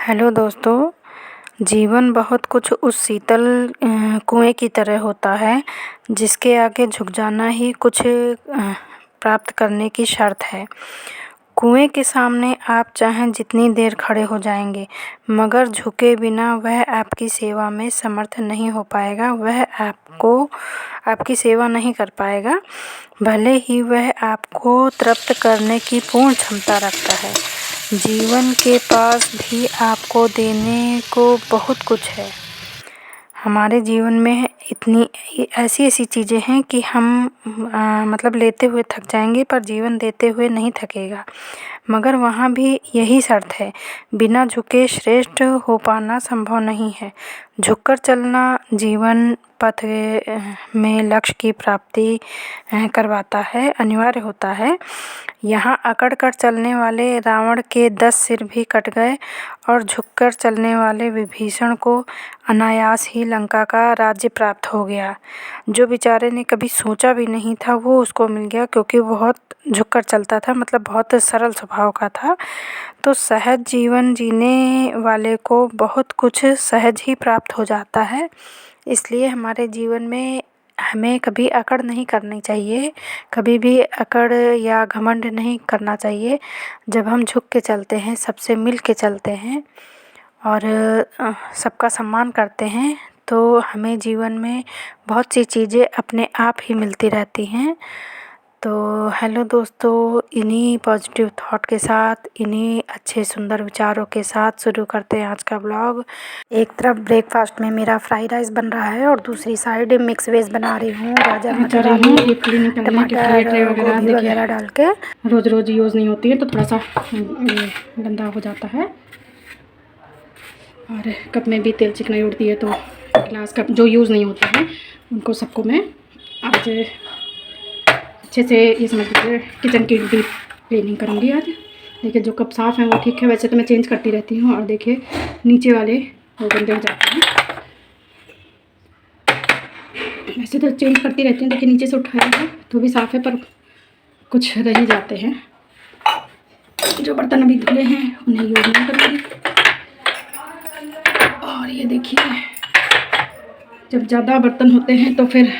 Hello दोस्तों। जीवन बहुत कुछ उस शीतल कुएं की तरह होता है जिसके आगे झुक जाना ही कुछ प्राप्त करने की शर्त है। कुएं के सामने आप चाहें जितनी देर खड़े हो जाएंगे, मगर झुके बिना वह आपकी सेवा में समर्थ नहीं हो पाएगा। वह आपकी सेवा नहीं कर पाएगा, भले ही वह आपको तृप्त करने की पूर्ण क्षमता रखता है। जीवन के पास भी आपको देने को बहुत कुछ है। हमारे जीवन में इतनी ऐसी चीज़ें हैं कि हम मतलब लेते हुए थक जाएंगे, पर जीवन देते हुए नहीं थकेगा। मगर वहाँ भी यही शर्त है, बिना झुके श्रेष्ठ हो पाना संभव नहीं है। झुककर चलना जीवन पथ में लक्ष्य की प्राप्ति करवाता है, अनिवार्य होता है। यहाँ अकड़ कर चलने वाले रावण के 10 सिर भी कट गए और झुककर चलने वाले विभीषण को अनायास ही लंका का राज्य प्राप्त हो गया। जो बेचारे ने कभी सोचा भी नहीं था वो उसको मिल गया, क्योंकि वो बहुत झुककर चलता था, मतलब बहुत सरल स्वभाव का था। तो सहज जीवन जीने वाले को बहुत कुछ सहज ही प्राप्त हो जाता है। इसलिए हमारे जीवन में हमें कभी अकड़ नहीं करनी चाहिए, कभी भी अकड़ या घमंड नहीं करना चाहिए। जब हम झुक के चलते हैं, सबसे मिल के चलते हैं और सबका सम्मान करते हैं, तो हमें जीवन में बहुत सी चीज़ें अपने आप ही मिलती रहती हैं। तो हेलो दोस्तों, इन्हीं पॉजिटिव थॉट के साथ, इन्हीं अच्छे सुंदर विचारों के साथ शुरू करते हैं आज का ब्लॉग। एक तरफ ब्रेकफास्ट में मेरा फ्राइड राइस बन रहा है और दूसरी साइड मिक्स वेज बना रही हूँ, गाजर मटर आलू टमाटर गोभी वगैरह डाल के। रोज़ रोज़ यूज़ नहीं होती है तो थोड़ा सा गंदा हो जाता है, और कप में भी तेल चिकनाई उड़ती है, तो ग्लास कप जो यूज़ नहीं होता है उनको सबको मैं आज अच्छे से ये समझ लीजिए किचन की डीप क्लीनिंग करूँगी आज। देखिए जो कप साफ़ हैं वो ठीक है, वैसे तो मैं चेंज करती रहती हूँ, और देखिए नीचे वाले वो गंदे हो जाते हैं। वैसे तो चेंज करती रहती हूँ, देखिए नीचे से उठाया है तो भी साफ़ है, पर कुछ रह ही जाते हैं। जो बर्तन अभी धुले हैं उन्हें यूज़ नहीं करूँगी। और ये देखिए जब ज़्यादा बर्तन होते हैं तो फिर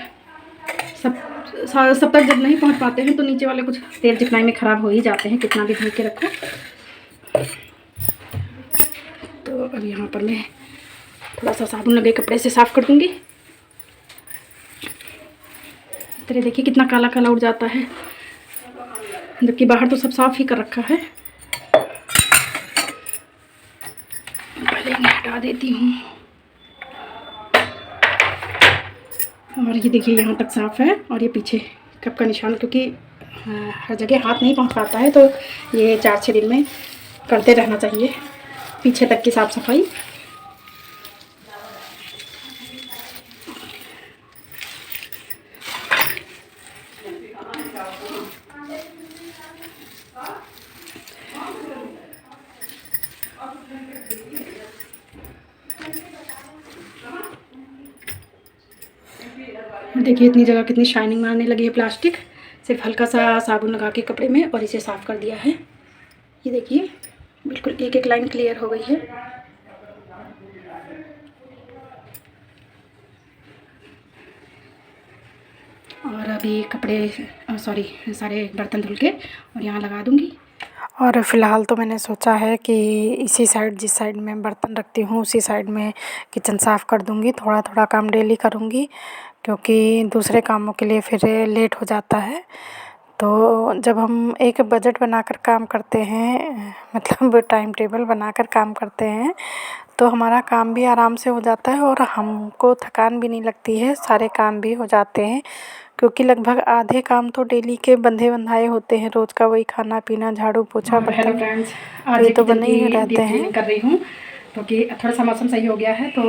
सब तक जब नहीं पहुंच पाते हैं तो नीचे वाले कुछ तेल चिकनाई में ख़राब हो ही जाते हैं, कितना भी धो के रखो। तो अब यहाँ पर मैं थोड़ा सा साबुन लगे कपड़े से साफ़ कर दूँगी। तेरे देखिए कितना काला काला उड़ जाता है, जबकि बाहर तो सब साफ़ ही कर रखा है। पहले इन्हें हटा देती हूँ। और ये देखिए यहाँ तक साफ़ है, और ये पीछे कप का निशान, क्योंकि हर जगह हाथ नहीं पहुँच पाता है, तो ये 4-6 दिन में करते रहना चाहिए पीछे तक की साफ़ सफाई। देखिए इतनी जगह कितनी शाइनिंग मारने लगी है प्लास्टिक। सिर्फ हल्का सा साबुन लगा के कपड़े में और इसे साफ़ कर दिया है। ये देखिए बिल्कुल एक एक लाइन क्लियर हो गई है। और अभी कपड़े सारे बर्तन धुल के और यहाँ लगा दूँगी। और फ़िलहाल तो मैंने सोचा है कि इसी साइड, जिस साइड में बर्तन रखती हूँ उसी साइड में किचन साफ़ कर दूँगी। थोड़ा थोड़ा काम डेली करूँगी, क्योंकि दूसरे कामों के लिए फिर लेट हो जाता है। तो जब हम एक बजट बनाकर काम करते हैं, मतलब टाइम टेबल बनाकर काम करते हैं, तो हमारा काम भी आराम से हो जाता है और हमको थकान भी नहीं लगती है, सारे काम भी हो जाते हैं। क्योंकि लगभग आधे काम तो डेली के बंधे बंधाए होते हैं, रोज़ का वही खाना पीना झाड़ू पोछा हेलो बर्तन, फ्रेंड्स, आज ये तो किचन बने की ही डीप रहते हैं। क्लीनिंग कर रही हूँ, क्योंकि थोड़ा सा मौसम सही हो गया है तो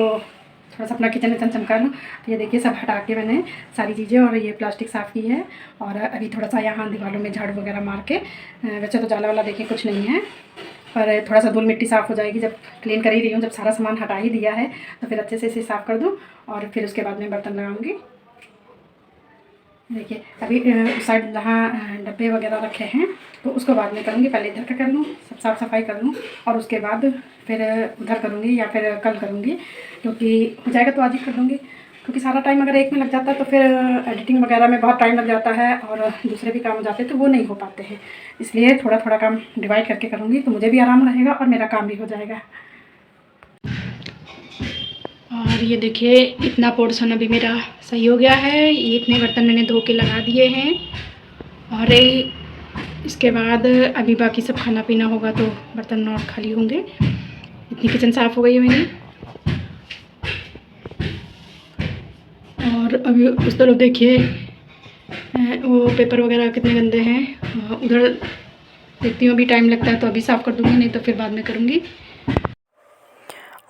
थोड़ा सा अपना किचन विचन चमका लूँ। तो ये देखिए सब हटा के मैंने सारी चीज़ें और ये प्लास्टिक साफ़ की है, और अभी थोड़ा सा यहाँ दीवारों में झाड़ू वगैरह मार के, वैसे तो जाला वाला देखिए कुछ नहीं है, पर थोड़ा सा धूल मिट्टी साफ़ हो जाएगी जब क्लीन कर ही रही हूँ। जब सारा सामान हटा ही दिया है तो फिर अच्छे से इसे साफ़ कर दूँ और फिर उसके बाद में बर्तन लगाऊँगी। देखिए अभी उस साइड जहाँ डब्बे वगैरह रखे हैं तो उसको बाद में करूँगी, पहले इधर का कर लूँ, सब साफ़ सफाई कर लूँ और उसके बाद फिर उधर करूँगी या फिर कल करूँगी, क्योंकि हो जाएगा तो आज ही कर दूँगी। क्योंकि सारा टाइम अगर एक में लग जाता है तो फिर एडिटिंग वगैरह में बहुत टाइम लग जाता है और दूसरे भी काम हो जाते हैं तो वो नहीं हो पाते हैं। इसलिए थोड़ा थोड़ा काम डिवाइड करके करूँगी तो मुझे भी आराम रहेगा और मेरा काम भी हो जाएगा। और ये देखिए इतना पोर्शन अभी मेरा सही हो गया है। ये इतने बर्तन मैंने धो के लगा दिए हैं और इसके बाद अभी बाकी सब खाना पीना होगा तो बर्तन और खाली होंगे। इतनी किचन साफ़ हो गई है मेरी। और अभी उस तरफ देखिए वो पेपर वगैरह कितने गंदे हैं। उधर देखती हूँ, अभी टाइम लगता है तो अभी साफ़ कर दूँगी, नहीं तो फिर बाद में करूँगी।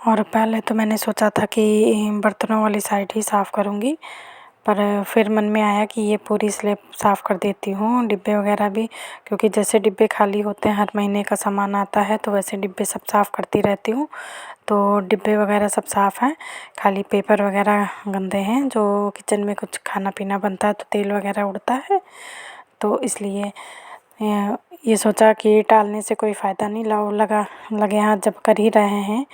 और पहले तो मैंने सोचा था कि बर्तनों वाली साइड ही साफ़ करूँगी, पर फिर मन में आया कि ये पूरी स्लैब साफ़ कर देती हूँ, डिब्बे वगैरह भी, क्योंकि जैसे डिब्बे खाली होते हैं हर महीने का सामान आता है तो वैसे डिब्बे सब साफ़ करती रहती हूँ। तो डिब्बे वगैरह सब साफ़ हैं, खाली पेपर वगैरह गंदे हैं। जो किचन में कुछ खाना पीना बनता है तो तेल वगैरह उड़ता है, तो इसलिए ये सोचा कि टालने से कोई फ़ायदा नहीं, लाओ लगे हाथ जब कर ही रहे हैं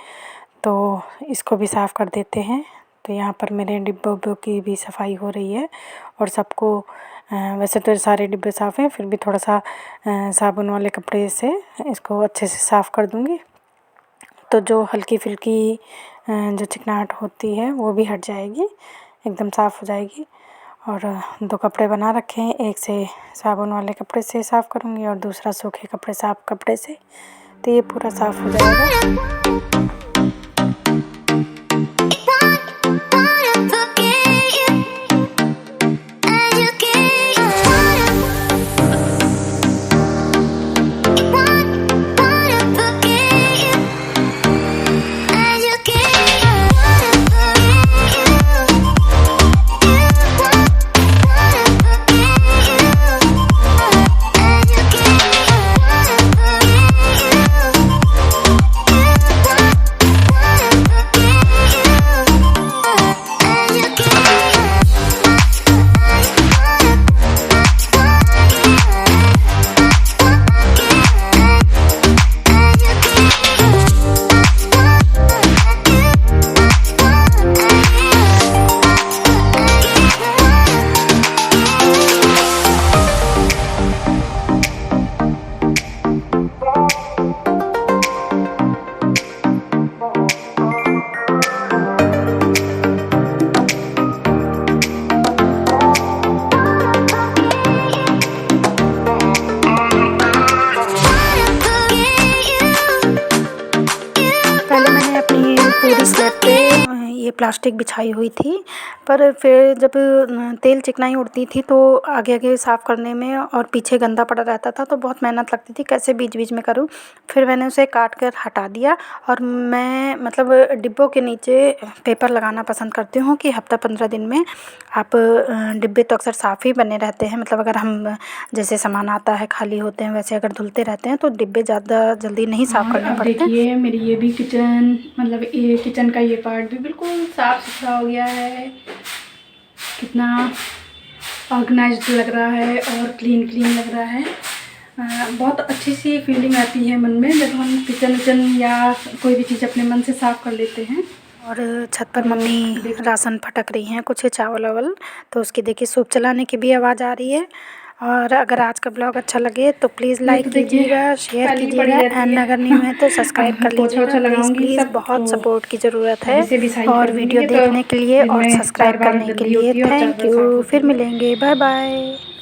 तो इसको भी साफ़ कर देते हैं। तो यहाँ पर मेरे डिब्बों की भी सफाई हो रही है और सबको वैसे तो सारे डिब्बे साफ़ हैं, फिर भी थोड़ा सा साबुन वाले कपड़े से इसको अच्छे से साफ़ कर दूँगी तो जो हल्की फुल्की जो चिकनाहट होती है वो भी हट जाएगी, एकदम साफ़ हो जाएगी। और 2 कपड़े बना रखे हैं, एक से साबुन वाले कपड़े से साफ़ करूँगी और दूसरा सूखे कपड़े साफ़ कपड़े से, तो ये पूरा साफ़ हो जाएगा। पूरी स्लैब पे ये प्लास्टिक बिछाई हुई थी, पर फिर जब तेल चिकनाई उड़ती थी तो आगे आगे साफ़ करने में और पीछे गंदा पड़ा रहता था तो बहुत मेहनत लगती थी, कैसे बीच बीच में करूँ। फिर मैंने उसे काट कर हटा दिया और मैं मतलब डिब्बों के नीचे पेपर लगाना पसंद करती हूँ कि हफ्ता 15 दिन में आप डिब्बे तो अक्सर साफ़ ही बने रहते हैं, मतलब अगर हम जैसे सामान आता है खाली होते हैं वैसे अगर धुलते रहते हैं तो डिब्बे ज़्यादा जल्दी नहीं साफ़ करने पड़ते। देखिए मेरी ये भी किचन, मतलब ये किचन का ये पार्ट भी बिल्कुल साफ़ सुथरा हो गया है, कितना ऑर्गेनाइज्ड लग रहा है और क्लीन लग रहा है। बहुत अच्छी सी फीलिंग आती है मन में जब हम किचन या कोई भी चीज़ अपने मन से साफ़ कर लेते हैं। और छत पर मम्मी राशन फटक रही हैं, कुछ चावल वावल, तो उसकी देखिए सूप चलाने की भी आवाज़ आ रही है। और अगर आज का ब्लॉग अच्छा लगे तो प्लीज़ लाइक कीजिएगा, शेयर कीजिएगा एंड अगर नहीं है तो सब्सक्राइब कर लीजिएगा। प्लीज़ बहुत सपोर्ट की ज़रूरत है और वीडियो देखने के लिए और सब्सक्राइब करने के लिए थैंक यू। फिर मिलेंगे, बाय बाय।